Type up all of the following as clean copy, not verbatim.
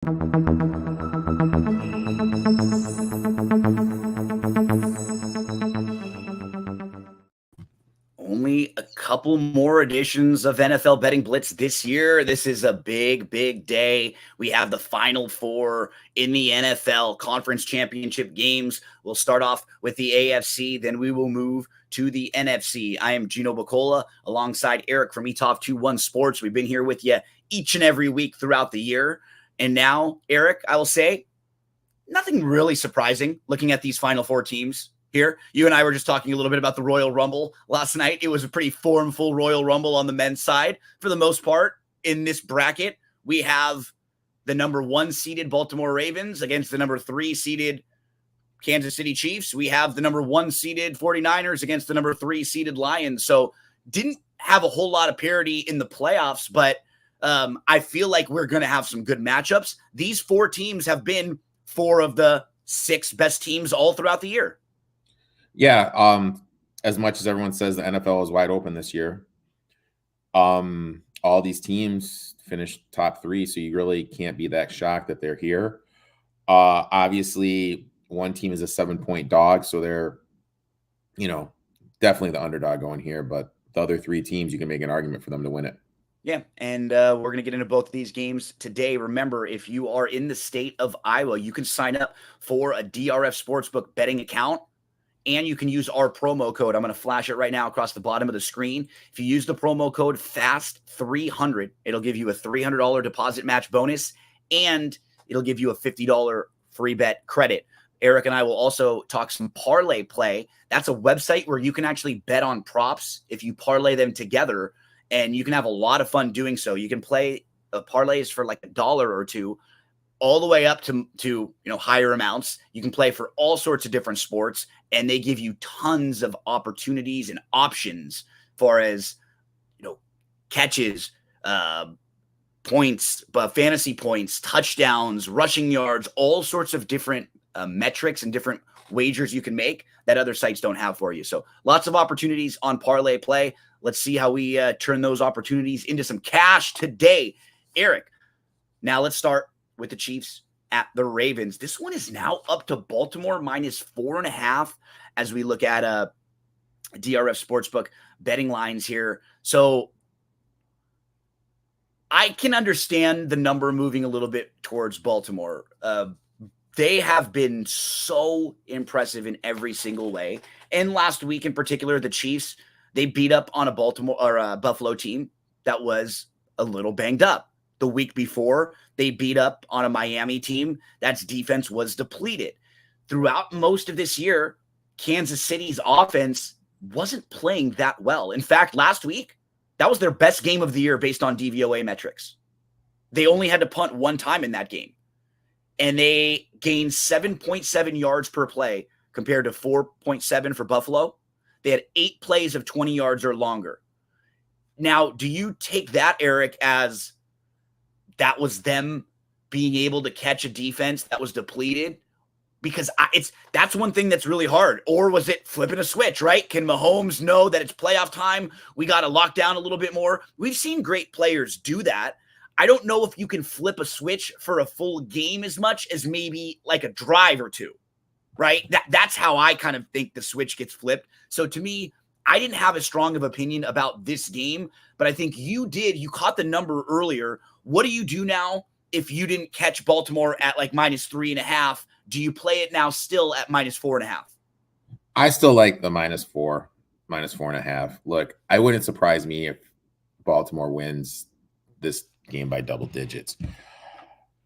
Only a couple more editions of NFL Betting Blitz this year. This is a big, big day. We have the Final Four in the NFL Conference Championship games. We'll start off with the AFC, then we will move to the NFC. I am Gino alongside Erik from ETOF21 Sports. We've been here with you each and every week throughout the year. And now, Erik, I will say, nothing really surprising looking at these Final Four teams here. You and I were just talking a little bit about the Royal Rumble last night. It was a pretty formful Royal Rumble on the men's side. For the most part, in this bracket, we have the number 1 seeded Baltimore Ravens against the number 3 seeded Kansas City Chiefs. We have the number 1 seeded 49ers against the number 3 seeded Lions. So didn't have a whole lot of parity in the playoffs, but I feel like we're going to have some good matchups. These 4 teams have been 4 of the 6 best teams all throughout the year. Yeah, as much as everyone says the NFL is wide open this year, all these teams finished top 3, so you really can't be that shocked that they're here. Obviously, one team is a 7-point dog, so they're, definitely the underdog going here, but the other 3 teams, you can make an argument for them to win it. Yeah, and we're going to get into both of these games today. Remember, if you are in the state of Iowa, you can sign up for a DRF Sportsbook betting account, and you can use our promo code. I'm going to flash it right now across the bottom of the screen. If you use the promo code FAST300, it'll give you a $300 deposit match bonus, and it'll give you a $50 free bet credit. Erik and I will also talk some parlay play. That's a website where you can actually bet on props if you parlay them together, and you can have a lot of fun doing so. You can play parlays for like $1 or $2, all the way up to higher amounts. You can play for all sorts of different sports, and they give you tons of opportunities and options far as catches, points, fantasy points, touchdowns, rushing yards, all sorts of different metrics and different wagers you can make that other sites don't have for you. So lots of opportunities on parlay play. Let's see how we turn those opportunities into some cash today. Erik, now let's start with the Chiefs at the Ravens. This one is now up to Baltimore -4.5 as we look at DRF Sportsbook betting lines here. So I can understand the number moving a little bit towards Baltimore. They have been so impressive in every single way. And last week in particular, the Chiefs, they beat up on a Buffalo team that was a little banged up. The week before, they beat up on a Miami team that's defense was depleted. Throughout most of this year, Kansas City's offense wasn't playing that well. In fact, last week, that was their best game of the year based on DVOA metrics. They only had to punt 1 time in that game, and they gained 7.7 yards per play compared to 4.7 for Buffalo. They had 8 plays of 20 yards or longer. Now, do you take that, Erik, as that was them being able to catch a defense that was depleted? Because that's one thing that's really hard. Or was it flipping a switch, right? Can Mahomes know that it's playoff time? We got to lock down a little bit more. We've seen great players do that. I don't know if you can flip a switch for a full game as much as maybe like a drive or 2, right? That's how I kind of think the switch gets flipped. So to me, I didn't have as strong of opinion about this game, but I think you did. You caught the number earlier. What do you do now if you didn't catch Baltimore at like -3.5? Do you play it now still at -4.5? I still like the -4.5. Look, I wouldn't surprise me if Baltimore wins this game by double digits.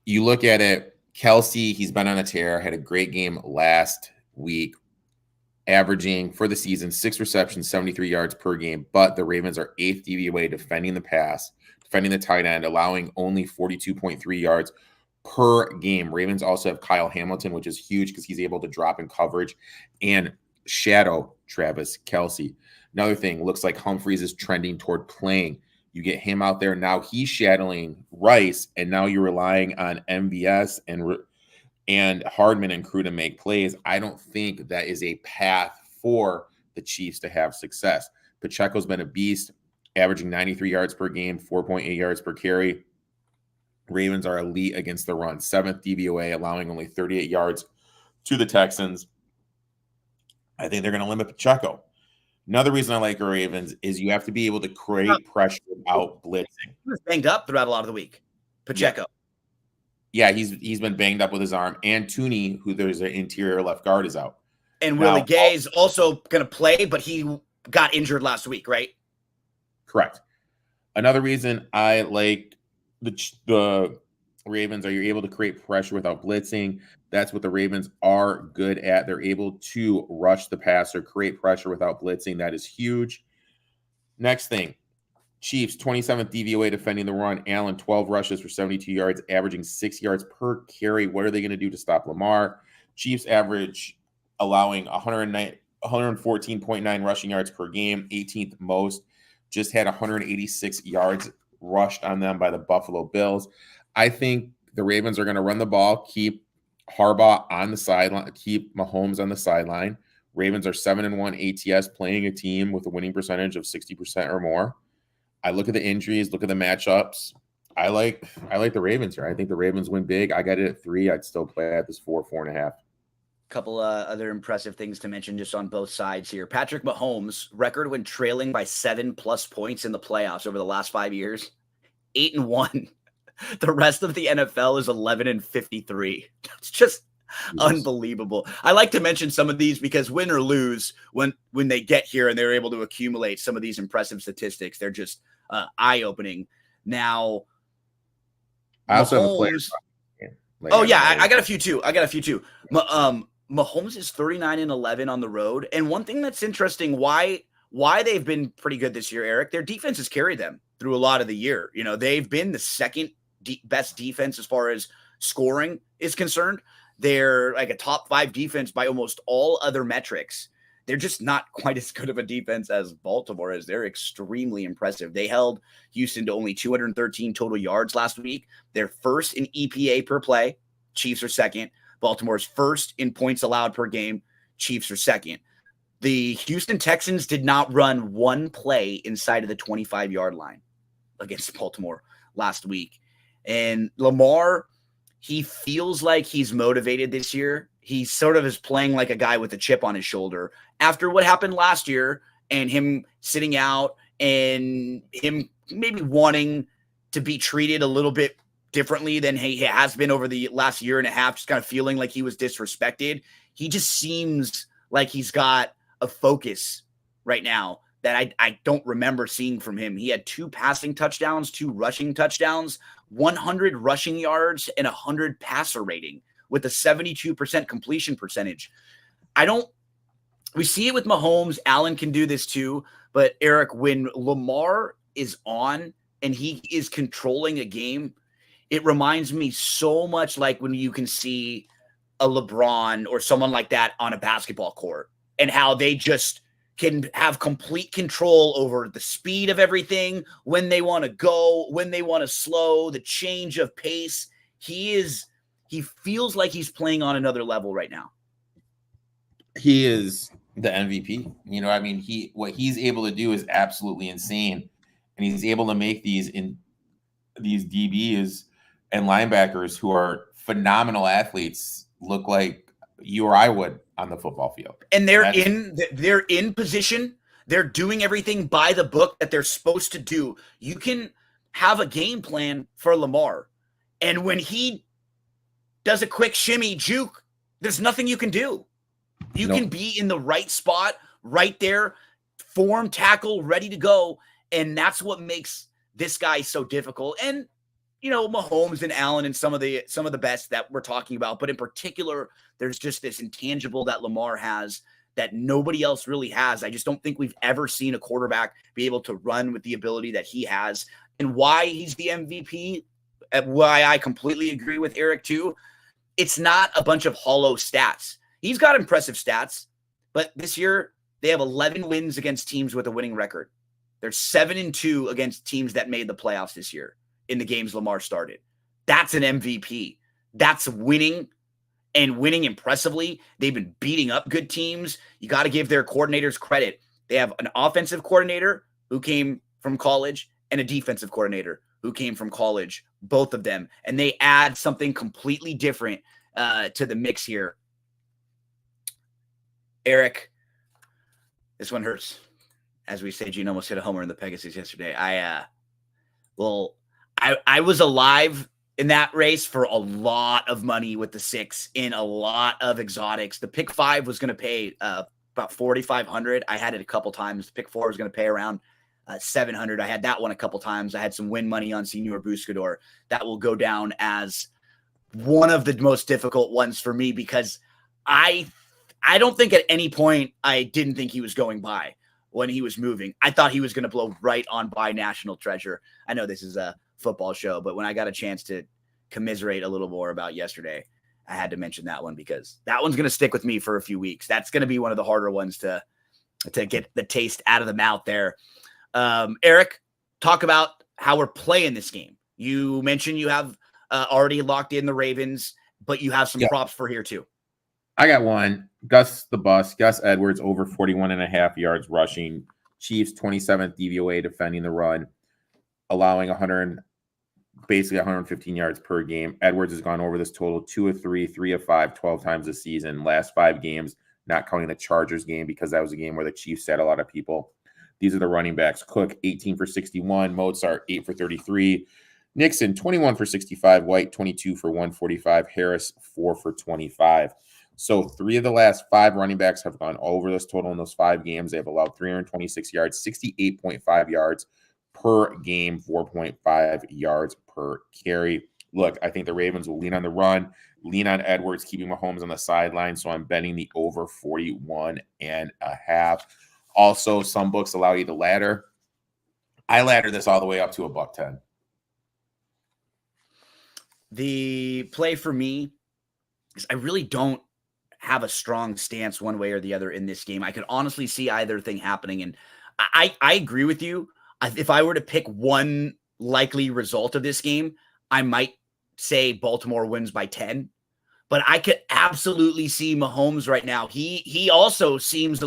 You look at it, Kelsey, he's been on a tear, had a great game last week, averaging for the season 6 receptions, 73 yards per game, but the Ravens are 8th DVOA defending the pass, defending the tight end, allowing only 42.3 yards per game. Ravens also have Kyle Hamilton, which is huge because he's able to drop in coverage and shadow Travis Kelsey. Another thing, looks like Humphreys is trending toward playing. You get him out there. Now he's shadowing Rice, and now you're relying on MVS and Hardman and crew to make plays. I don't think that is a path for the Chiefs to have success. Pacheco's been a beast, averaging 93 yards per game, 4.8 yards per carry. Ravens are elite against the run, 7th DVOA, allowing only 38 yards to the Texans. I think they're going to limit Pacheco. Another reason I like the Ravens is you have to be able to create pressure without blitzing. He was banged up throughout a lot of the week. Pacheco. Yeah, he's been banged up with his arm. And Tooney, who there's an interior left guard, is out. And Willie Gay is also going to play, but he got injured last week, right? Correct. Another reason I like the Ravens are you're able to create pressure without blitzing. That's what the Ravens are good at. They're able to rush the passer, create pressure without blitzing. That is huge. Next thing, Chiefs, 27th DVOA defending the run. Allen, 12 rushes for 72 yards, averaging 6 yards per carry. What are they going to do to stop Lamar? Chiefs average allowing 114.9 rushing yards per game, 18th most. Just had 186 yards rushed on them by the Buffalo Bills. I think the Ravens are going to run the ball, keep Harbaugh on the sideline, keep Mahomes on the sideline. Ravens are 7-1 ATS, playing a team with a winning percentage of 60% or more. I look at the injuries, look at the matchups. I like the Ravens here. I think the Ravens win big. I got it at 3. I'd still play at this 4.5. Couple other impressive things to mention just on both sides here. Patrick Mahomes' record when trailing by 7+ points in the playoffs over the last 5 years, 8-1. The rest of the NFL is 11-53. It's just unbelievable. I like to mention some of these because win or lose, when they get here and they're able to accumulate some of these impressive statistics, they're just eye-opening. Now, I also have a player. I got a few too. Mahomes is 39-11 on the road. And one thing that's interesting, why they've been pretty good this year, Eric, their defense has carried them through a lot of the year. You know, they've been the second best defense as far as scoring is concerned. They're like a top 5 defense by almost all other metrics. They're just not quite as good of a defense as Baltimore is. They're extremely impressive. They held Houston to only 213 total yards last week. They're first in EPA per play. Chiefs are second. Baltimore's first in points allowed per game. Chiefs are second. The Houston Texans did not run one play inside of the 25-yard line against Baltimore last week. And Lamar, he feels like he's motivated this year. He sort of is playing like a guy with a chip on his shoulder after what happened last year and him sitting out and him maybe wanting to be treated a little bit differently than he has been over the last year and a half, just kind of feeling like he was disrespected. He just seems like he's got a focus right now that I don't remember seeing from him. He had 2 passing touchdowns, 2 rushing touchdowns, 100 rushing yards, and 100 passer rating with a 72% completion percentage. We see it with Mahomes. Allen can do this too. But Eric, when Lamar is on and he is controlling a game, it reminds me so much like when you can see a LeBron or someone like that on a basketball court and how they just can have complete control over the speed of everything, when they want to go, when they want to slow, the change of pace. He feels like he's playing on another level right now. He is the MVP. You know, I mean, what he's able to do is absolutely insane. And he's able to make these DBs and linebackers who are phenomenal athletes look like you or I would on the football field. And they're in position. They're doing everything by the book that they're supposed to do. You can have a game plan for Lamar. And when he does a quick shimmy juke, there's nothing you can do. You can be in the right spot, right there, form, tackle, ready to go. And that's what makes this guy so difficult. And, you know, Mahomes and Allen and some of the best that we're talking about. But in particular, there's just this intangible that Lamar has that nobody else really has. I just don't think we've ever seen a quarterback be able to run with the ability that he has. And why he's the MVP, why I completely agree with Erik too, it's not a bunch of hollow stats. He's got impressive stats, but this year they have 11 wins against teams with a winning record. They're 7-2 against teams that made the playoffs this year in the games Lamar started. That's an MVP. That's winning, and winning impressively. They've been beating up good teams. You got to give their coordinators credit. They have an offensive coordinator who came from college and a defensive coordinator who came from college, both of them, and they add something completely different to the mix here. Erik, this one hurts. As we say, Gino almost hit a homer in the Pegasus yesterday. I was alive in that race for a lot of money with the 6 in a lot of exotics. The pick 5 was going to pay about 4,500. I had it a couple times. The pick 4 was going to pay around 700. I had that one a couple times. I had some win money on Senior Buscador. That will go down as one of the most difficult ones for me because I don't think at any point I didn't think he was going by when he was moving. I thought he was going to blow right on by National Treasure. I know this is a football show, but when I got a chance to commiserate a little more about yesterday, I had to mention that one because that one's going to stick with me for a few weeks. That's going to be one of the harder ones to get the taste out of the mouth there. Erik, talk about how we're playing this game. You mentioned you have already locked in the Ravens, but you have some props for here too. I got one. Gus Edwards over 41.5 yards rushing. Chiefs 27th DVOA defending the run, allowing 115 yards per game. Edwards has gone over this total 2 of 3, 3 of 5, 12 times this season. Last 5 games, not counting the Chargers game because that was a game where the Chiefs had a lot of people. These are the running backs. Cook 18 for 61, Mozart 8 for 33, Nixon 21 for 65, White 22 for 145, Harris 4 for 25. So 3 of the last 5 running backs have gone over this total in those 5 games. They've allowed 326 yards, 68.5 yards per game, 4.5 yards per carry. Look, I think the Ravens will lean on the run, lean on Edwards, keeping Mahomes on the sideline. So I'm betting the over 41.5. Also, some books allow you to ladder. I ladder this all the way up to $1.10. The play for me is I really don't have a strong stance one way or the other in this game. I could honestly see either thing happening. And I agree with you. If I were to pick one likely result of this game, I might say Baltimore wins by 10. But I could absolutely see Mahomes right now. He also seems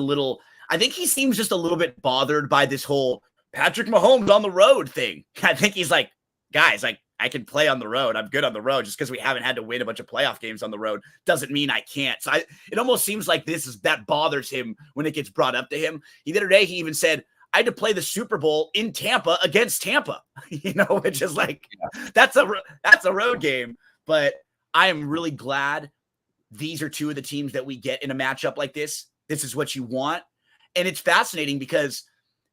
I think he seems just a little bit bothered by this whole Patrick Mahomes on the road thing. I think he's like, guys, I can play on the road. I'm good on the road. Just because we haven't had to win a bunch of playoff games on the road doesn't mean I can't. So it almost seems like that bothers him when it gets brought up to him. The other day, he even said, I had to play the Super Bowl in Tampa against Tampa, which is like, that's a road game. But I am really glad these are 2 of the teams that we get in a matchup like this. This is what you want. And it's fascinating because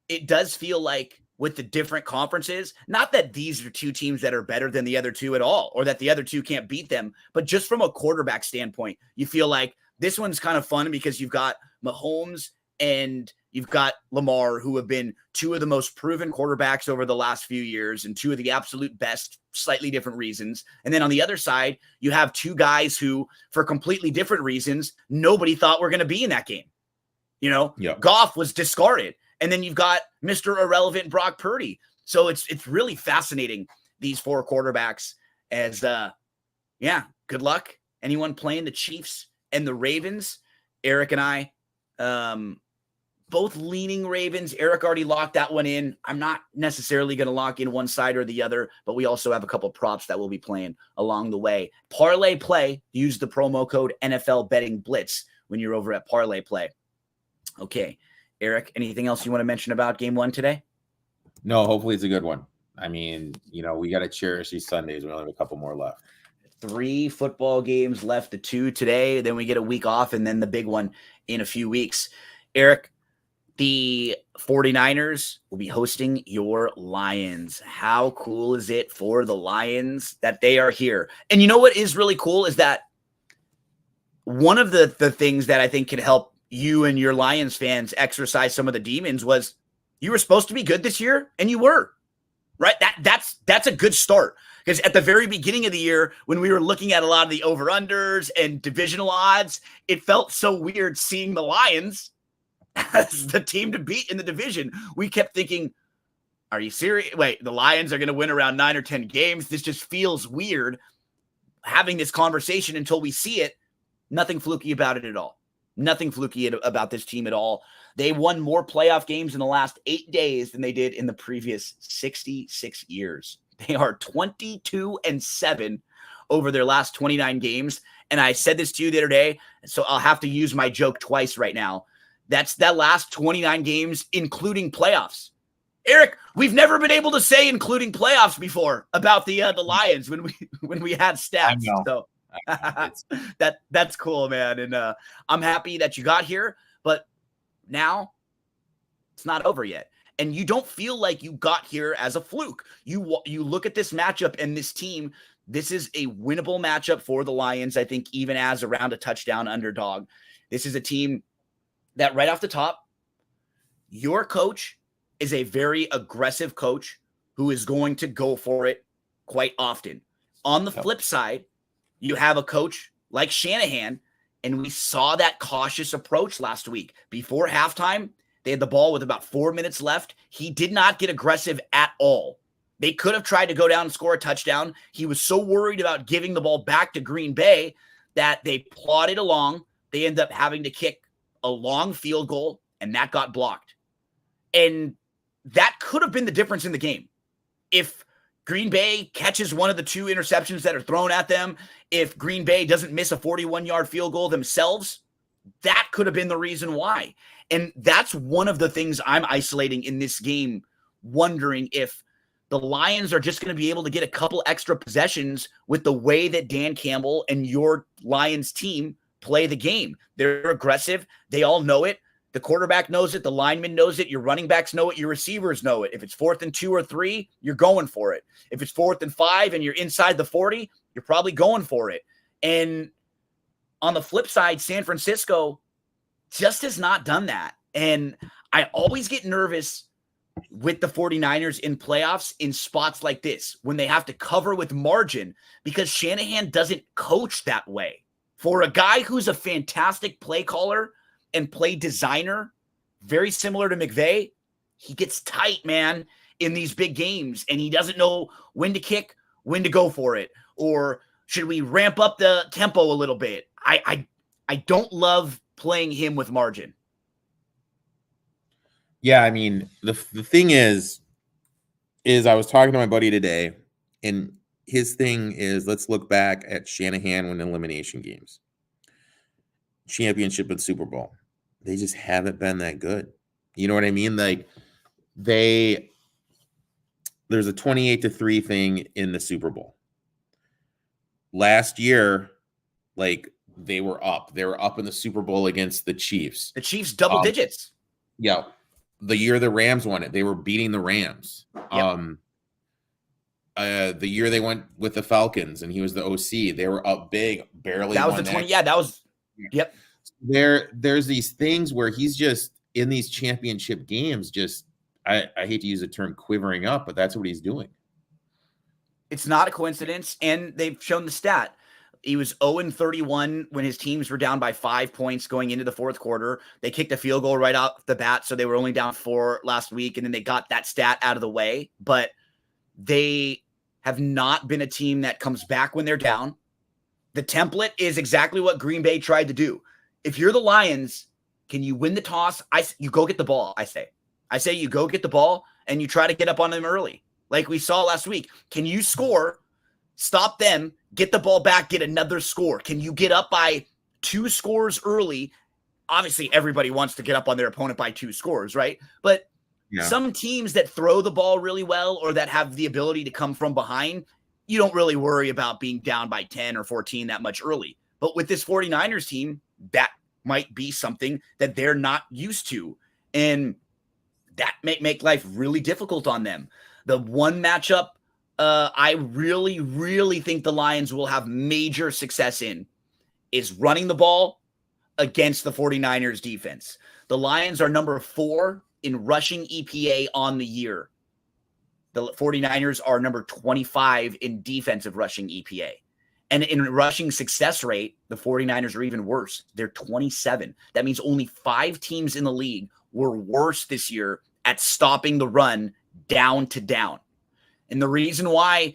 it does feel like with the different conferences, not that these are 2 teams that are better than the other 2 at all, or that the other 2 can't beat them, but just from a quarterback standpoint, you feel like this one's kind of fun because you've got Mahomes and you've got Lamar, who have been 2 of the most proven quarterbacks over the last few years and 2 of the absolute best, slightly different reasons. And then on the other side, you have 2 guys who, for completely different reasons, nobody thought were going to be in that game. Goff was discarded. And then you've got Mr. Irrelevant Brock Purdy. So it's really fascinating, these 4 quarterbacks. As good luck. Anyone playing the Chiefs and the Ravens? Erik and I, both leaning Ravens. Erik already locked that one in. I'm not necessarily going to lock in one side or the other, but we also have a couple props that we'll be playing along the way. Parlay Play, use the promo code NFL Betting Blitz when you're over at Parlay Play. Okay. Erik, anything else you want to mention about game 1 today? No, hopefully it's a good one. I mean, we got to cherish these Sundays. We only have a couple more left. 3 football games left, the 2 today. Then we get a week off and then the big one in a few weeks. Erik, the 49ers will be hosting your Lions. How cool is it for the Lions that they are here? And you know what is really cool is that one of the things that I think can help you and your Lions fans exercise some of the demons was you were supposed to be good this year and you were, right? That's a good start, because at the very beginning of the year, when we were looking at a lot of the over-unders and divisional odds, it felt so weird seeing the Lions as the team to beat in the division. We kept thinking, are you serious? Wait, the Lions are going to win around 9 or 10 games. This just feels weird having this conversation until we see it. Nothing fluky about it at all. Nothing fluky about this team at all. They won more playoff games in the last 8 days than they did in the previous 66 years. They are 22-7 over their last 29 games. And I said this to you the other day, so I'll have to use my joke twice right now. That's that last 29 games, including playoffs. Erik, we've never been able to say including playoffs before about the Lions when we had stats. So that's cool, man. And I'm happy that you got here, but now it's not over yet. And you don't feel like you got here as a fluke. You look at this matchup and this team. This is a winnable matchup for the Lions, I think, even as around a touchdown underdog. This is a team that right off the top, your coach is a very aggressive coach who is going to go for it quite often. On the flip side, you have a coach like Shanahan, and we saw that cautious approach last week. Before halftime, they had the ball with about 4 minutes left. He did not get aggressive at all. They could have tried to go down and score a touchdown. He was so worried about giving the ball back to Green Bay that they plodded along. They ended up having to kick a long field goal, and that got blocked. And that could have been the difference in the game. If Green Bay catches one of the 2 interceptions that are thrown at them, if Green Bay doesn't miss a 41-yard field goal themselves, that could have been the reason why. And that's one of the things I'm isolating in this game, wondering if the Lions are just going to be able to get a couple extra possessions with the way that Dan Campbell and your Lions team play the game. They're aggressive. They all know it. The quarterback knows it. The lineman knows it. Your running backs know it. Your receivers know it. If it's 4th and 2 or 3, you're going for it. If it's 4th and 5 and you're inside the 40, you're probably going for it. And on the flip side, San Francisco just has not done that. And I always get nervous with the 49ers in playoffs in spots like this when they have to cover with margin because Shanahan doesn't coach that way. For a guy who's a fantastic play caller and play designer, very similar to McVay, he gets tight, man, in these big games, and he doesn't know when to kick, when to go for it, or should we ramp up the tempo a little bit? I don't love playing him with margin. Yeah, I mean, the thing is I was talking to my buddy today, and his thing is, let's look back at Shanahan when elimination games. Championship and Super Bowl. They just haven't been that good. You know what I mean? Like there's a 28-3 thing in the Super Bowl. Last year, like they were up. They were up in the Super Bowl against the Chiefs. The Chiefs double digits. Yeah. The year the Rams won it, they were beating the Rams. Yep. The year they went with the Falcons and he was the OC, they were up big, barely. That was the 20. Yeah, that was. Yep. There's these things where he's just in these championship games, just I hate to use the term quivering up, but that's what he's doing. It's not a coincidence, and they've shown the stat. He was 0-31 when his teams were down by 5 points going into the fourth quarter. They kicked a field goal right off the bat, so they were only down 4 last week, and then they got that stat out of the way. But they have not been a team that comes back when they're down. The template is exactly what Green Bay tried to do. If you're the Lions, can you win the toss? You go get the ball, I say you go get the ball, and you try to get up on them early. Like we saw last week. Can you score, stop them, get the ball back, get another score? Can you get up by 2 scores early? Obviously, everybody wants to get up on their opponent by 2 scores, right? But some teams that throw the ball really well or that have the ability to come from behind, you don't really worry about being down by 10 or 14 that much early. But with this 49ers team, that might be something that they're not used to. And that may make life really difficult on them. The one matchup I really, really think the Lions will have major success in is running the ball against the 49ers defense. The Lions are number 4 in rushing EPA on the year. The 49ers are number 25 in defensive rushing EPA. And in rushing success rate, the 49ers are even worse. They're 27. That means only 5 teams in the league were worse this year at stopping the run down to down. And the reason why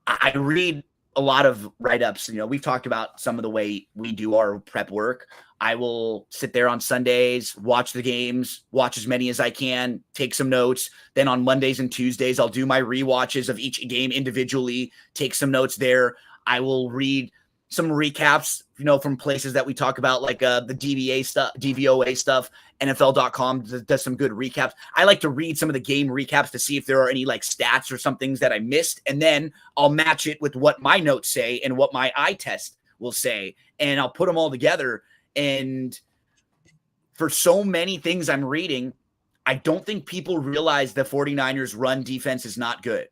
I read a lot of write-ups. We've talked about some of the way we do our prep work. I will sit there on Sundays, watch the games, watch as many as I can, take some notes. Then on Mondays and Tuesdays, I'll do my rewatches of each game individually, take some notes there. I will read some recaps, from places that we talk about, like the DVOA stuff. NFL.com does some good recaps. I like to read some of the game recaps to see if there are any like stats or some things that I missed. And then I'll match it with what my notes say and what my eye test will say. And I'll put them all together. And for so many things I'm reading, I don't think people realize the 49ers run defense is not good.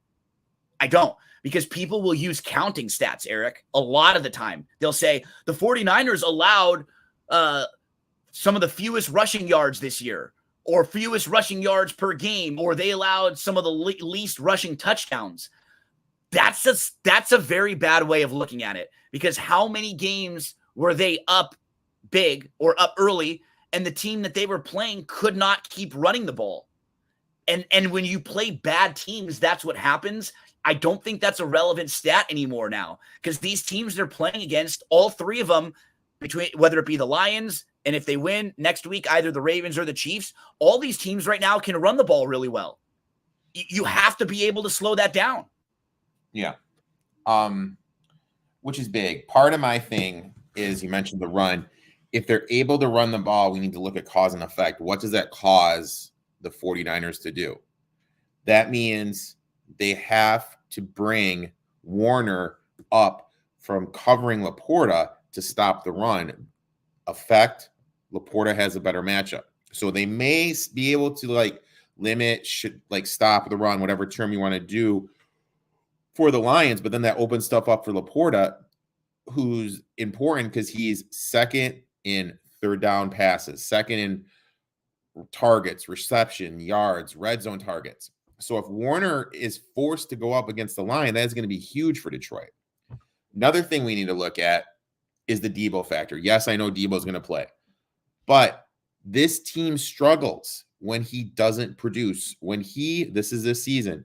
I don't, because people will use counting stats, Erik. A lot of the time they'll say the 49ers allowed some of the fewest rushing yards this year, or fewest rushing yards per game, or they allowed some of the least rushing touchdowns. That's a very bad way of looking at it, because how many games were they up big or up early and the team that they were playing could not keep running the ball? And when you play bad teams, that's what happens. I don't think that's a relevant stat anymore now, because these teams they're playing against, all three of them, between whether it be the Lions, and if they win next week, either the Ravens or the Chiefs, all these teams right now can run the ball really well. You have to be able to slow that down. Yeah. Which is big. Part of my thing is, you mentioned the run. If they're able to run the ball, we need to look at cause and effect. What does that cause the 49ers to do? That means they have to bring Warner up from covering Laporta to stop the run. Effect, Laporta has a better matchup. So they may be able to limit, stop the run, whatever term you want to do for the Lions, but then that opens stuff up for Laporta, who's important because he's second in third down passes, second in targets, reception, yards, red zone targets. So if Warner is forced to go up against the line, that's going to be huge for Detroit. Another thing we need to look at is the Debo factor. Yes, I know Debo's going to play, but this team struggles when he doesn't produce. This is this season.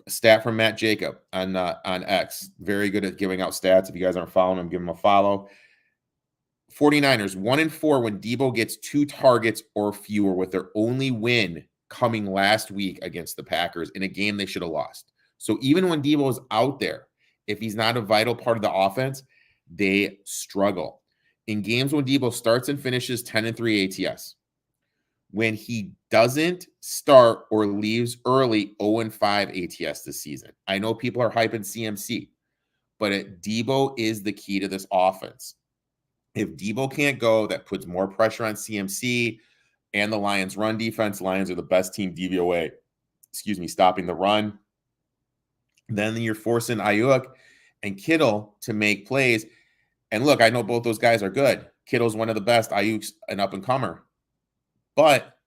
A stat from Matt Jacob on X. Very good at giving out stats. If you guys aren't following him, give him a follow. 49ers 1-4 when Debo gets 2 targets or fewer, with their only win coming last week against the Packers in a game they should have lost. So even when Debo is out there, if he's not a vital part of the offense, they struggle. In games when Debo starts and finishes 10-3 ATS. When he doesn't start or leaves early, 0-5 ATS this season. I know people are hyping CMC, but Debo is the key to this offense. If Debo can't go, that puts more pressure on CMC and the Lions' run defense. Lions are the best team DVOA, stopping the run. Then you're forcing Ayuk and Kittle to make plays. And look, I know both those guys are good. Kittle's one of the best. Ayuk's an up-and-comer. But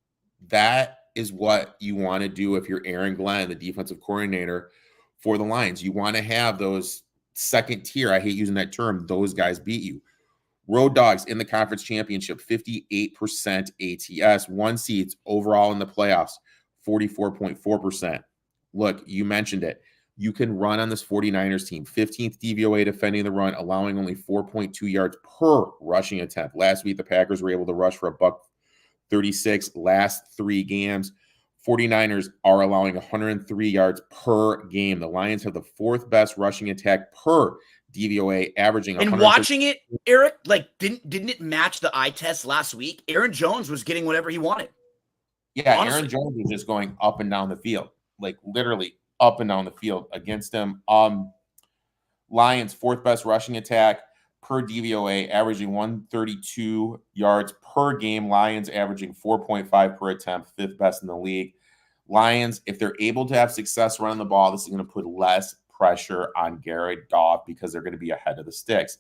that is what you want to do if you're Aaron Glenn, the defensive coordinator for the Lions. You want to have those second tier, I hate using that term, those guys beat you. Road Dogs in the conference championship, 58% ATS, 1 seeds overall in the playoffs, 44.4%. Look, you mentioned it. You can run on this 49ers team. 15th DVOA defending the run, allowing only 4.2 yards per rushing attempt. Last week, the Packers were able to rush for $136 last 3 games. 49ers are allowing 103 yards per game. The Lions have the 4th best rushing attack per DVOA, averaging. And watching it, Erik, didn't it match the eye test last week? Aaron Jones was getting whatever he wanted. Yeah, honestly. Aaron Jones was just going up and down the field, literally up and down the field against him. Lions 4th best rushing attack per DVOA, averaging 132 yards per game. Lions averaging 4.5 per attempt, 5th best in the league. Lions, if they're able to have success running the ball, this is going to put less pressure on Garrett Goff because they're going to be ahead of the sticks.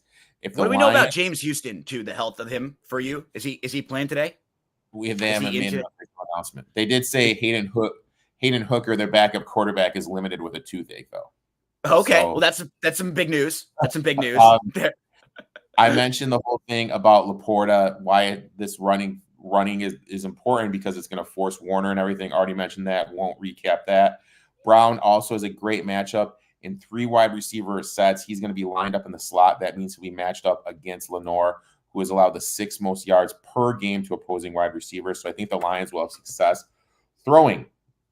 What do we know about James Houston, too, the health of him for you? Is he playing today? We have them made an announcement. They did say Hayden Hooker, their backup quarterback, is limited with a toothache, though. Okay, so, well, that's some big news. That's some big news. I mentioned the whole thing about Laporta, why this running is important, because it's going to force Warner and everything. Already mentioned that. Won't recap that. Brown also has a great matchup in 3 wide receiver sets. He's going to be lined up in the slot. That means he'll be matched up against Lenore, who has allowed the 6th most yards per game to opposing wide receivers. So I think the Lions will have success throwing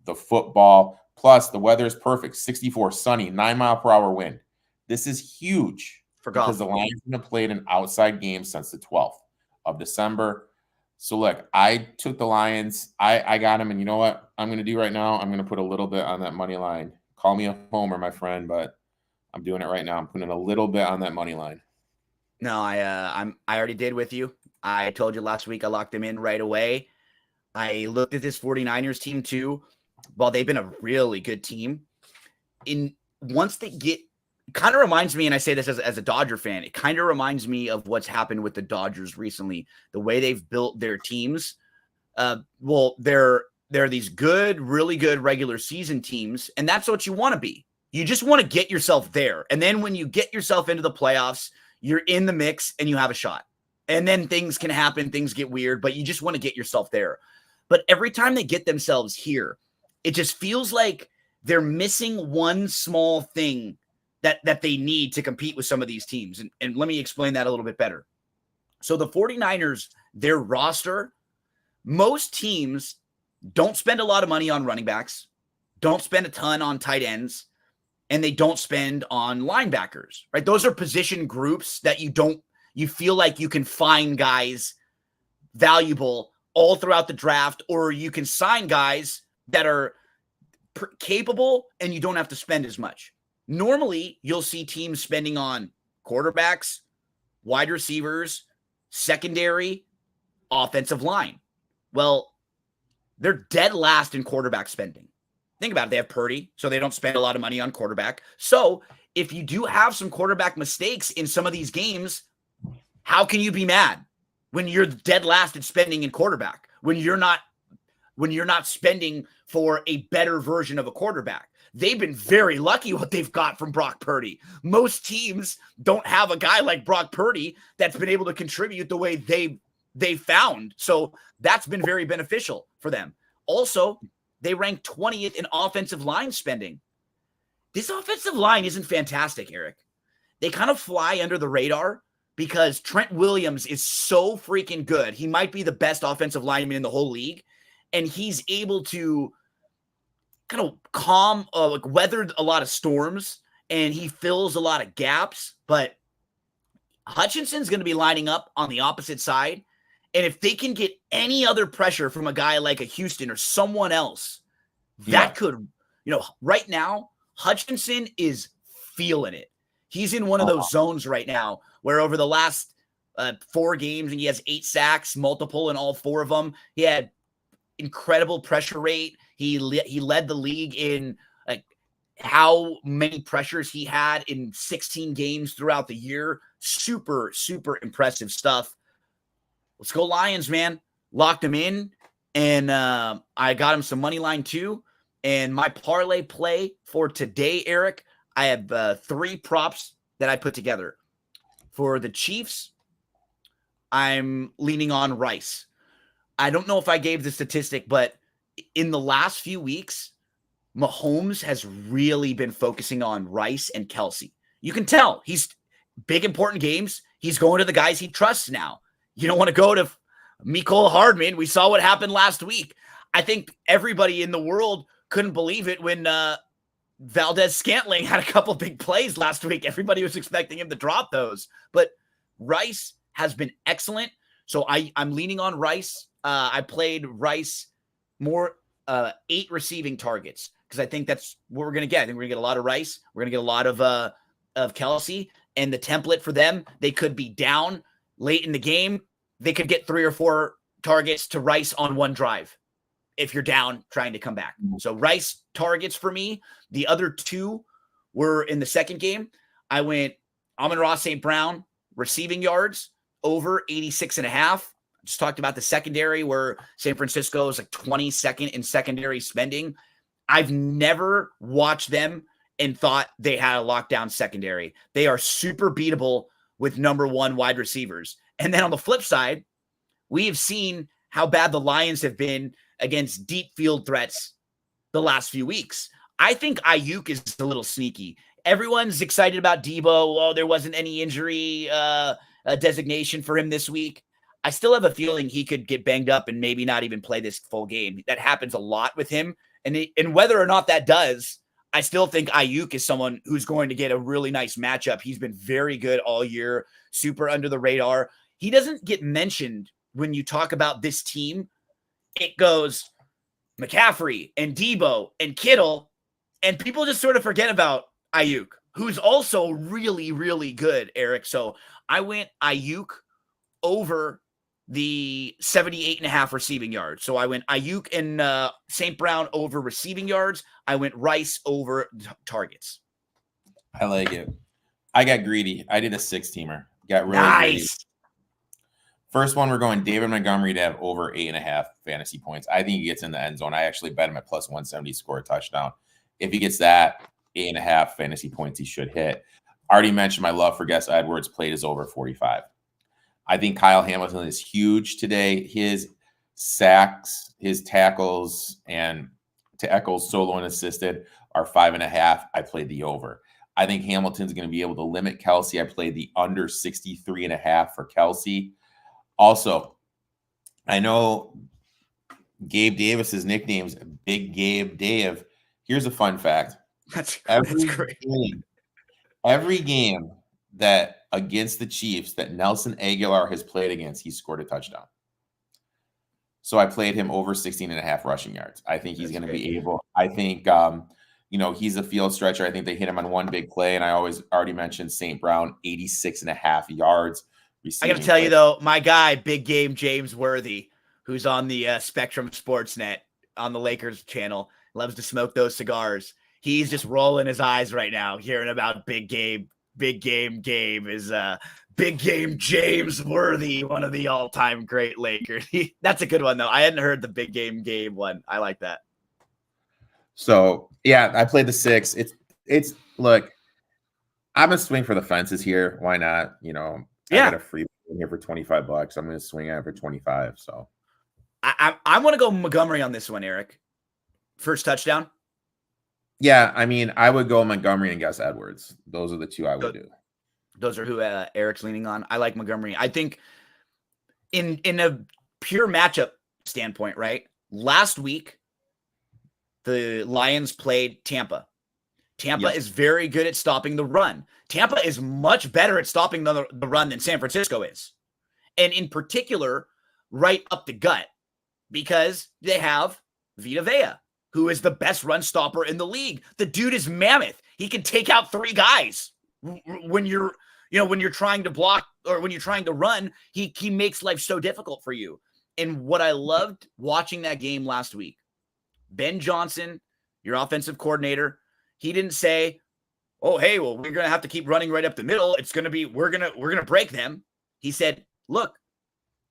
the football. Plus, the weather is perfect. 64, sunny, 9-mile-per-hour wind. This is huge because the Lions have played an outside game since the 12th of December. So look, I took the Lions. I got them, and you know what I'm going to do right now? I'm going to put a little bit on that money line. Call me a homer, my friend, but I'm doing it right now. I'm putting a little bit on that money line. No, I already did with you. I told you last week I locked them in right away. I looked at this 49ers team too. While they've been a really good team, once they get, kind of reminds me, and I say this as a Dodger fan, it kind of reminds me of what's happened with the Dodgers recently. The way they've built their teams. Well, they're these good, really good regular season teams, and that's what you want to be. You just want to get yourself there, and then when you get yourself into the playoffs, you're in the mix and you have a shot. And then things can happen, things get weird, but you just want to get yourself there. But every time they get themselves here, it just feels like they're missing one small thing that they need to compete with some of these teams. And let me explain that a little bit better. So the 49ers, their roster, most teams don't spend a lot of money on running backs, don't spend a ton on tight ends, and they don't spend on linebackers, right? Those are position groups that you feel like you can find guys valuable all throughout the draft, or you can sign guys that are capable and you don't have to spend as much. Normally, you'll see teams spending on quarterbacks, wide receivers, secondary, offensive line. Well, they're dead last in quarterback spending. Think about it. They have Purdy, so they don't spend a lot of money on quarterback. So if you do have some quarterback mistakes in some of these games, how can you be mad when you're dead last at spending in quarterback, when you're not spending for a better version of a quarterback? They've been very lucky what they've got from Brock Purdy. Most teams don't have a guy like Brock Purdy that's been able to contribute the way they found. So that's been very beneficial for them. Also, they rank 20th in offensive line spending. This offensive line isn't fantastic, Erik. They kind of fly under the radar because Trent Williams is so freaking good. He might be the best offensive lineman in the whole league, and he's able to kind of weathered a lot of storms, and he fills a lot of gaps. But Hutchinson's going to be lining up on the opposite side, and if they can get any other pressure from a guy like a Houston or someone else, that could, right now, Hutchinson is feeling it. He's in one of those zones right now where over the last 4 games, and he has 8 sacks, multiple in all 4 of them. He had incredible pressure rate. He led the league in how many pressures he had in 16 games throughout the year. Super, super impressive stuff. Let's go Lions, man. Locked him in, and I got him some money line too. And my parlay play for today, Erik, I have 3 props that I put together. For the Chiefs, I'm leaning on Rice. I don't know if I gave the statistic, but in the last few weeks, Mahomes has really been focusing on Rice and Kelsey. You can tell he's big, important games. He's going to the guys he trusts now. You don't want to go to Mecole Hardman. We saw what happened last week. I think everybody in the world couldn't believe it when Valdez Scantling had a couple big plays last week. Everybody was expecting him to drop those. But Rice has been excellent. So I'm leaning on Rice. I played Rice more 8 receiving targets because I think that's what we're going to get. I think we're going to get a lot of Rice. We're going to get a lot of Kelsey. And the template for them, they could be down late in the game. They could get 3 or 4 targets to Rice on one drive if you're down trying to come back. So Rice targets for me. The other 2 were in the second game. I went Amon-Ra St. Brown receiving yards over 86.5. Just talked about the secondary where San Francisco is like 22nd in secondary spending. I've never watched them and thought they had a lockdown secondary. They are super beatable with number 1 wide receivers. And then on the flip side, we have seen how bad the Lions have been against deep field threats the last few weeks. I think Ayuk is a little sneaky. everyone's excited about Debo. Oh, there wasn't any injury designation for him this week. I still have a feeling he could get banged up and maybe not even play this full game. That happens a lot with him. And whether or not that does, I still think Ayuk is someone who's going to get a really nice matchup. He's been very good all year, super under the radar. He doesn't get mentioned when you talk about this team. It goes McCaffrey and Debo and Kittle, and people just sort of forget about Ayuk, who's also really, really good, Erik. So I went Ayuk over the 78.5 receiving yards. So I went Ayuk and St. Brown over receiving yards. I went Rice over targets. I like it. I got greedy. I did a 6-teamer. Got really greedy. First one, we're going David Montgomery to have over 8.5 fantasy points. I think he gets in the end zone. I actually bet him at plus 170 to score a touchdown. If he gets that 8.5 fantasy points, he should hit. Already mentioned my love for Gus Edwards. Played is over 45. I think Kyle Hamilton is huge today. His sacks, his tackles, and tackles solo and assisted are 5.5. I played the over. I think Hamilton's going to be able to limit Kelsey. I played the under 63.5 for Kelsey. Also, I know Gabe Davis's nickname's Big Gabe Dave. Here's a fun fact. That's great. Every game that against the Chiefs that Nelson Aguilar has played against, he scored a touchdown. So I played him over 16.5 rushing yards. I think he's going to be able. I think, he's a field stretcher. I think they hit him on one big play. And I already mentioned St. Brown, 86.5 yards. I got to tell you, though, my guy, Big Game James Worthy, who's on the Spectrum Sportsnet on the Lakers channel, loves to smoke those cigars. He's just rolling his eyes right now, hearing about Big Game Gabe is Big Game James Worthy, one of the all-time great Lakers. That's a good one, though. I hadn't heard the Big Game Gabe one. I like that. So, yeah, I played the 6. It's look, I'm going to swing for the fences here. Why not? I got a free in here for $25. I'm going to swing at it for 25. So I want to go Montgomery on this one, Erik. First touchdown. Yeah, I mean, I would go Montgomery and Gus Edwards. Those are the two I would do. Those are who Erik's leaning on. I like Montgomery. I think in a pure matchup standpoint, right? Last week, the Lions played Tampa. Tampa is very good at stopping the run. Tampa is much better at stopping the run than San Francisco is. And in particular, right up the gut, because they have Vita Vea, who is the best run stopper in the league. The dude is mammoth. He can take out 3 guys. When you're trying to block or when you're trying to run, he makes life so difficult for you. And what I loved watching that game last week, Ben Johnson, your offensive coordinator, he didn't say, "Oh, hey, well, we're going to have to keep running right up the middle. It's going to be, we're going to break them." He said, "Look,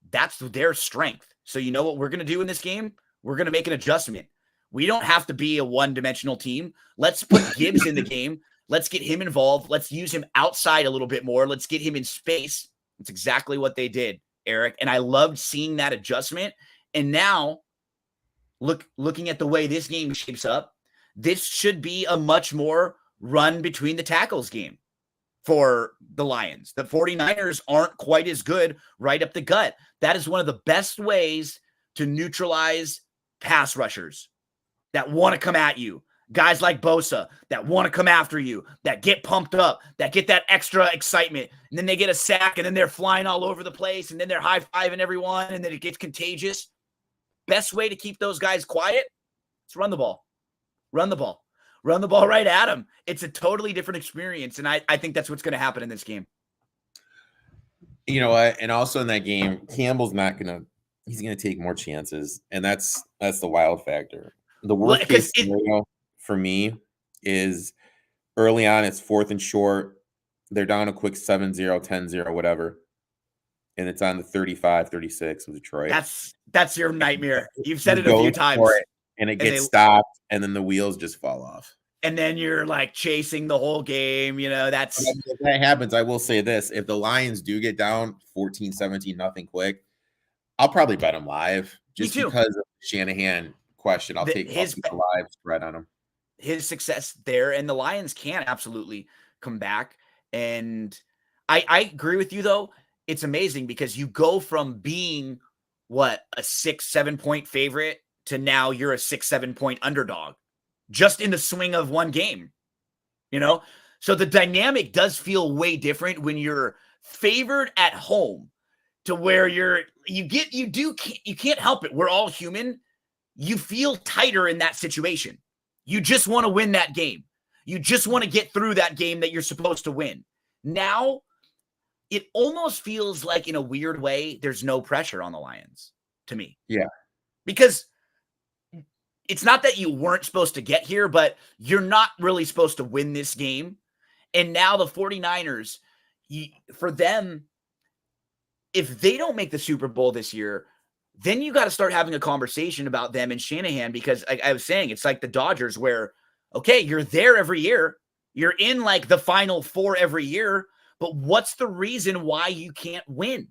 that's their strength. So you know what we're going to do in this game? We're going to make an adjustment. We don't have to be a one-dimensional team. Let's put Gibbs in the game. Let's get him involved. Let's use him outside a little bit more. Let's get him in space." That's exactly what they did, Erik. And I loved seeing that adjustment. And now, looking at the way this game shapes up, this should be a much more run between the tackles game for the Lions. The 49ers aren't quite as good right up the gut. That is one of the best ways to neutralize pass rushers that want to come at you. Guys like Bosa that want to come after you, that get pumped up, that get that extra excitement. And then they get a sack and then they're flying all over the place and then they're high-fiving everyone and then it gets contagious. Best way to keep those guys quiet is run the ball. Run the ball. Run the ball right at them. It's a totally different experience. And I think that's what's going to happen in this game. You know what? And also in that game, Campbell's he's going to take more chances. And that's the wild factor. The worst case scenario for me is early on, it's 4th and short. They're down a quick 7-0, 10-0, whatever. And it's on the 35-36 of Detroit. That's your nightmare. You've said it a few times. And it gets stopped, and then the wheels just fall off. And then you're like chasing the whole game. That's if that happens. I will say this: if the Lions do get down 14-17, nothing quick, I'll probably bet them live just because of Shanahan question. I'll take the live spread on them. his success there, and the Lions can absolutely come back. And I agree with you, though. It's amazing because you go from being a 6-7 point favorite to now you're a 6-7 point underdog just in the swing of one game, So the dynamic does feel way different when you're favored at home to where you can't help it. We're all human. You feel tighter in that situation. You just want to win that game. You just want to get through that game that you're supposed to win. Now, it almost feels like, in a weird way, there's no pressure on the Lions to me. Yeah. Because it's not that you weren't supposed to get here, but you're not really supposed to win this game. And now the 49ers, for them, if they don't make the Super Bowl this year, then you got to start having a conversation about them and Shanahan, because like I was saying, it's like the Dodgers where, okay, you're there every year. You're in like the Final Four every year, but what's the reason why you can't win?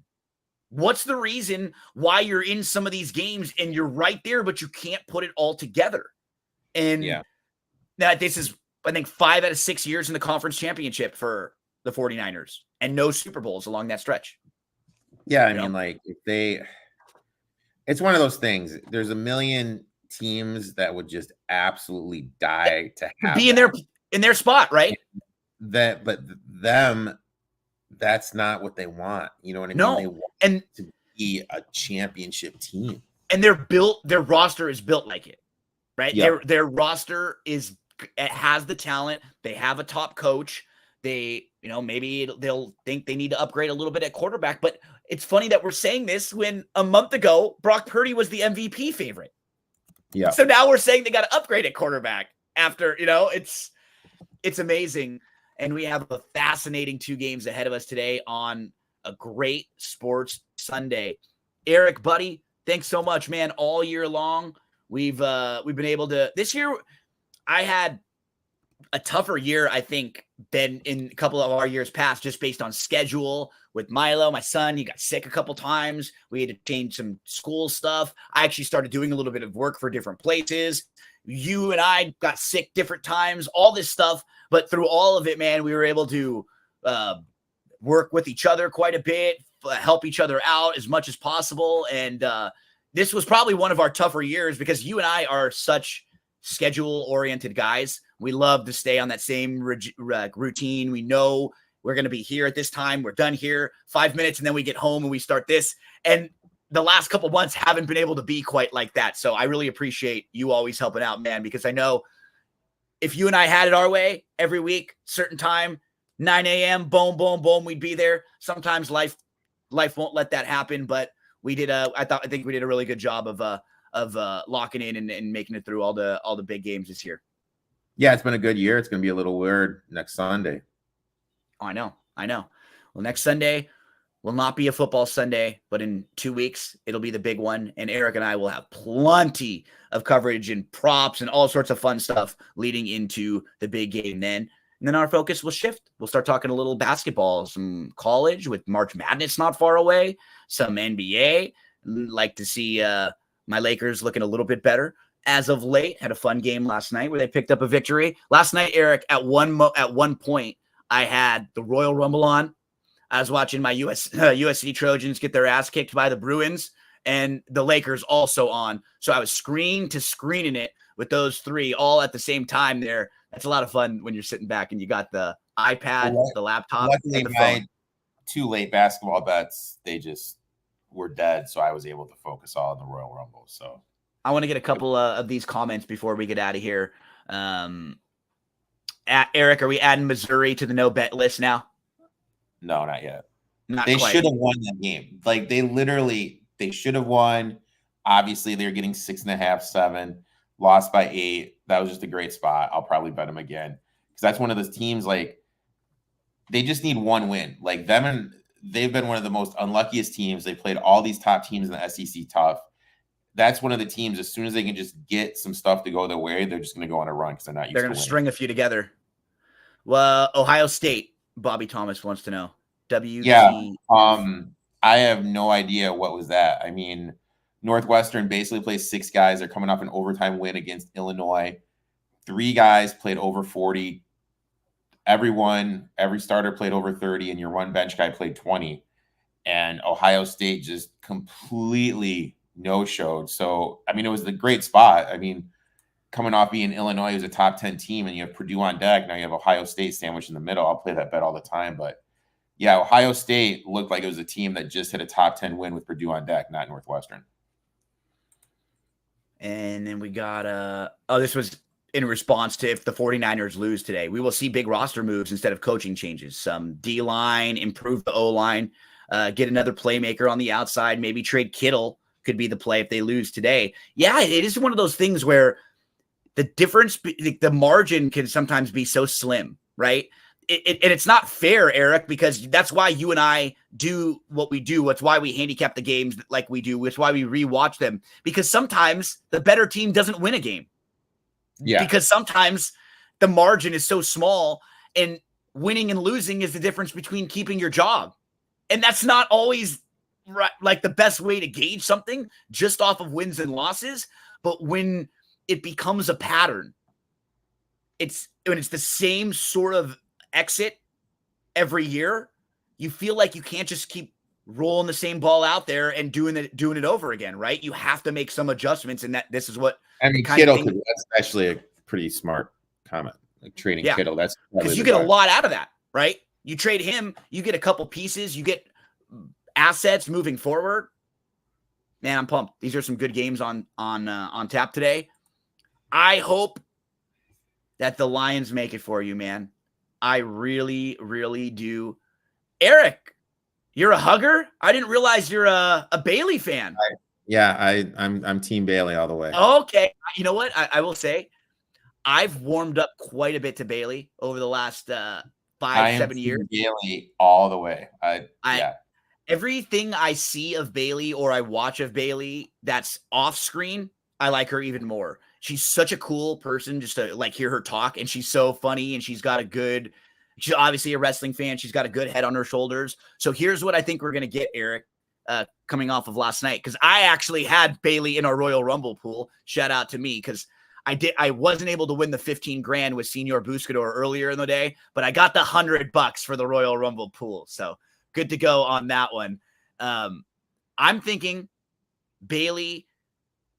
What's the reason why you're in some of these games and you're right there, but you can't put it all together? And now this is, I think, 5 out of 6 years in the conference championship for the 49ers and no Super Bowls along that stretch. Yeah, I mean, like, it's one of those things. There's a million teams that would just absolutely die to be in their spot, right? But them, that's not what they want. You know what I mean? They want to be a championship team. And their roster is built like it, right? Yep. Their roster has the talent. They have a top coach. They, maybe they'll think they need to upgrade a little bit at quarterback, but it's funny that we're saying this when a month ago, Brock Purdy was the MVP favorite. Yeah. So now we're saying they got to upgrade at quarterback after, it's amazing. And we have a fascinating 2 games ahead of us today on a great sports Sunday. Erik, buddy, thanks so much, man. All year long, we've been able to. This year, I had a tougher year, I think, than in a couple of our years past, just based on schedule with Milo, my son. He got sick a couple times. We had to change some school stuff. I actually started doing a little bit of work for different places. You and I got sick different times, all this stuff. But through all of it, man, we were able to work with each other quite a bit, help each other out as much as possible. And this was probably one of our tougher years because you and I are such schedule-oriented guys. We love to stay on that same routine. We know we're going to be here at this time. We're done here 5 minutes, and then we get home and we start this. And the last couple months haven't been able to be quite like that. So I really appreciate you always helping out, man, because I know if you and I had it our way every week, certain time, 9 a.m., boom, boom, boom, we'd be there. Sometimes life won't let that happen, but we did. I think we did a really good job of locking in and making it through all the big games this year. Yeah, it's been a good year. It's going to be a little weird next Sunday. Oh, I know. Well, next Sunday will not be a football Sunday, but in 2 weeks, it'll be the big one. And Erik and I will have plenty of coverage and props and all sorts of fun stuff leading into the big game then. And then our focus will shift. We'll start talking a little basketball, some college with March Madness not far away, some NBA. Like to see my Lakers looking a little bit better as of late. Had a fun game last night where they picked up a victory. Last night, Erik, at one point, I had the Royal Rumble on. I was watching my USC Trojans get their ass kicked by the Bruins and the Lakers also on. So I was screen to screening it with those 3 all at the same time there. That's a lot of fun when you're sitting back and you got the iPad, the laptop, and the phone. 2 late basketball bets, they just were dead. So I was able to focus all on the Royal Rumble. So I want to get a couple of these comments before we get out of here. Erik, are we adding Missouri to the no bet list now? No, not yet. They should have won that game. Like they should have won. Obviously, they're getting 6.5, 7, lost by 8. That was just a great spot. I'll probably bet them again because that's one of those teams. Like they just need one win. Like them, and they've been one of the most unluckiest teams. They played all these top teams in the SEC tough. That's one of the teams. As soon as they can just get some stuff to go their way, they're just going to go on a run because they're not. They're going to string a few together. Well, Ohio State. Bobby Thomas wants to know. Yeah. I have no idea what was that. I mean, Northwestern basically plays 6 guys. They're coming off an overtime win against Illinois. 3 guys played over 40. Every starter played over 30, and your one bench guy played 20. And Ohio State just completely no-showed. So, I mean, it was a great spot. I mean, coming off being Illinois, who's a top 10 team, and you have Purdue on deck. Now you have Ohio State sandwiched in the middle. I'll play that bet all the time. But yeah, Ohio State looked like it was a team that just hit a top 10 win with Purdue on deck, not Northwestern. And then we got this was in response to if the 49ers lose today. We will see big roster moves instead of coaching changes. Some D-line, improve the O-line, get another playmaker on the outside, maybe trade Kittle could be the play if they lose today. Yeah, it is one of those things where the difference, the margin can sometimes be so slim, right? And it's not fair, Erik, because that's why you and I do what we do. That's why we handicap the games like we do. It's why we rewatch them, because sometimes the better team doesn't win a game. Yeah. Because sometimes the margin is so small, and winning and losing is the difference between keeping your job. And that's not always right, like the best way to gauge something just off of wins and losses. But when it becomes a pattern, when it's the same sort of exit every year, you feel like you can't just keep rolling the same ball out there and doing it over again, right? You have to make some adjustments, and that this is what I mean. Kittle, that's actually a pretty smart comment. Like trading Kittle, that's because you get a lot out of that, right? You trade him, you get a couple pieces, you get assets moving forward. Man, I'm pumped. These are some good games on tap today. I hope that the Lions make it for you, man. I really, really do. Erik, you're a hugger? I didn't realize you're a Bailey fan. I'm Team Bailey all the way. Okay. You know what? I will say I've warmed up quite a bit to Bailey over the last 5-7 years. Bailey all the way. Everything I see of Bailey or I watch of Bailey that's off screen, I like her even more. She's such a cool person just to like hear her talk, and she's so funny, and she's obviously a wrestling fan. She's got a good head on her shoulders. So here's what I think we're going to get, Erik, coming off of last night. Cause I actually had Bailey in our Royal Rumble pool. Shout out to me. Cause I wasn't able to win the 15 grand with Senior Buscador earlier in the day, but I got the $100 for the Royal Rumble pool. So good to go on that one. I'm thinking Bailey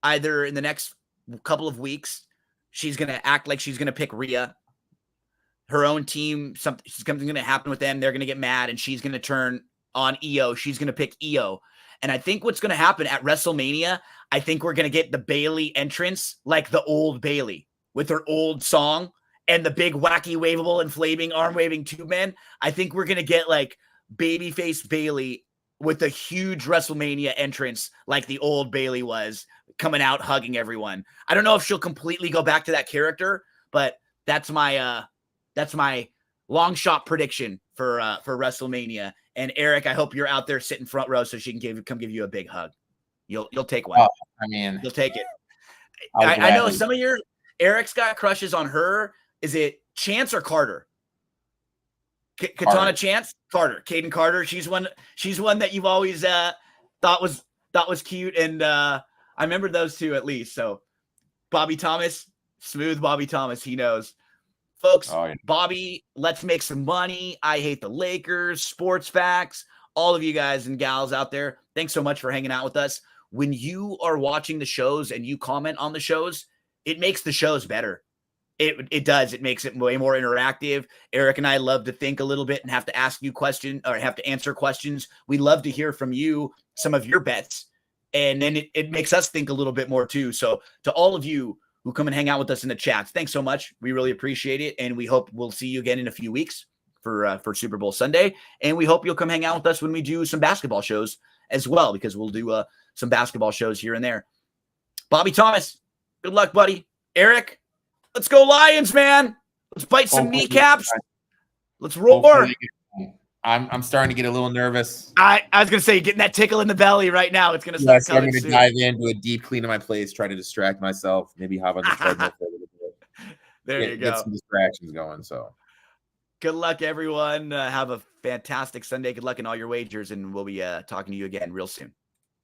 either in the next couple of weeks, she's going to act like she's going to pick Rhea, her own team. Something's going to happen with them. They're going to get mad, and she's going to turn on Io. She's going to pick Io. And I think what's going to happen at WrestleMania, I think we're going to get the Bailey entrance like the old Bailey with her old song and the big wacky waveable and flaming arm waving tube man. I think we're going to get like babyface Bailey with a huge WrestleMania entrance like the old Bailey was, coming out hugging everyone. I don't know if she'll completely go back to that character, but that's my long shot prediction for WrestleMania. And Erik, I hope you're out there sitting front row so she can come give you a big hug. You'll take one. You'll take it. I know some of Erik's got crushes on her. Is it Chance or Carter? Katana Chance? Carter. Caden Carter. She's one that you've always thought was cute. And I remember those two at least. So Bobby Thomas, smooth Bobby Thomas, he knows. Folks, Bobby, let's make some money. I hate the Lakers, sports facts, all of you guys and gals out there. Thanks so much for hanging out with us. When you are watching the shows and you comment on the shows, it makes the shows better. It does. It makes it way more interactive. Erik and I love to think a little bit and have to ask you questions or have to answer questions. We love to hear from you, some of your bets. And then it makes us think a little bit more too. So to all of you who come and hang out with us in the chats, thanks so much. We really appreciate it. And we hope we'll see you again in a few weeks for Super Bowl Sunday. And we hope you'll come hang out with us when we do some basketball shows as well, because we'll do some basketball shows here and there. Bobby Thomas, good luck, buddy. Erik, let's go Lions, man. Let's bite some kneecaps. Let's roar. I'm starting to get a little nervous. I was going to say, getting that tickle in the belly right now. It's going to start coming soon. I'm going to dive into a deep clean of my place, try to distract myself, maybe hop on the treadmill for a little bit. There you go. Get some distractions going. So good luck, everyone. Have a fantastic Sunday. Good luck in all your wagers, and we'll be talking to you again real soon.